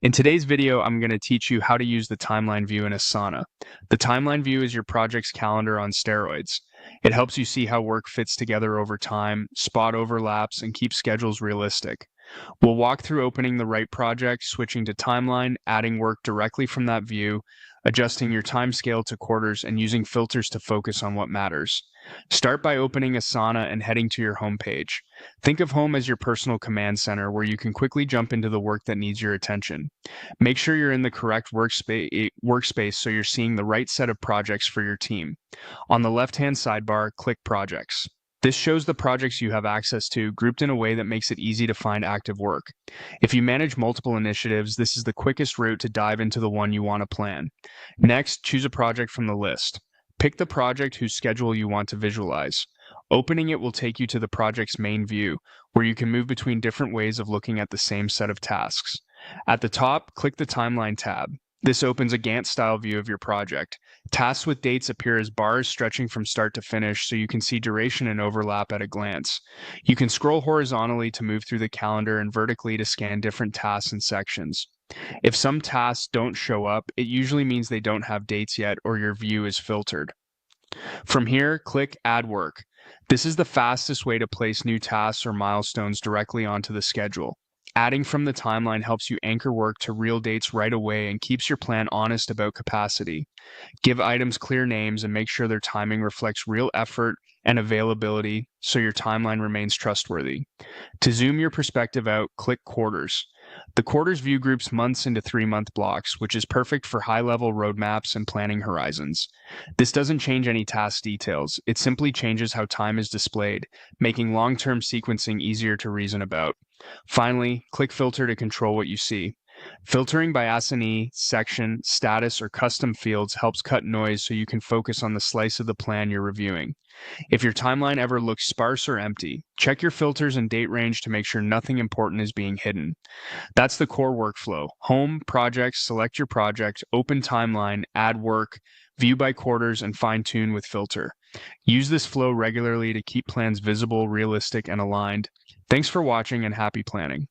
In today's video, I'm going to teach you how to use the timeline view in Asana. The timeline view is your project's calendar on steroids. It helps you see how work fits together over time, spot overlaps, and keep schedules realistic. We'll walk through opening the right project, switching to timeline, adding work directly from that view, adjusting your time scale to quarters, and using filters to focus on what matters. Start by opening Asana and heading to your home page. Think of home as your personal command center where you can quickly jump into the work that needs your attention. Make sure you're in the correct workspace so you're seeing the right set of projects for your team. On the left-hand sidebar, click Projects. This shows the projects you have access to, grouped in a way that makes it easy to find active work. If you manage multiple initiatives, this is the quickest route to dive into the one you want to plan. Next, choose a project from the list. Pick the project whose schedule you want to visualize. Opening it will take you to the project's main view, where you can move between different ways of looking at the same set of tasks. At the top, click the Timeline tab. This opens a Gantt-style view of your project. Tasks with dates appear as bars stretching from start to finish so you can see duration and overlap at a glance. You can scroll horizontally to move through the calendar and vertically to scan different tasks and sections. If some tasks don't show up, it usually means they don't have dates yet or your view is filtered. From here, click Add Work. This is the fastest way to place new tasks or milestones directly onto the schedule. Adding from the timeline helps you anchor work to real dates right away and keeps your plan honest about capacity. Give items clear names and make sure their timing reflects real effort and availability so your timeline remains trustworthy. To zoom your perspective out, click Quarters. The quarters view groups months into 3-month blocks, which is perfect for high-level roadmaps and planning horizons. This doesn't change any task details, it simply changes how time is displayed, making long-term sequencing easier to reason about. Finally, click Filter to control what you see. Filtering by assignee, section, status, or custom fields helps cut noise so you can focus on the slice of the plan you're reviewing. If your timeline ever looks sparse or empty, check your filters and date range to make sure nothing important is being hidden. That's the core workflow. Home, projects, select your project, open timeline, add work, view by quarters, and fine-tune with filter. Use this flow regularly to keep plans visible, realistic, and aligned. Thanks for watching and happy planning.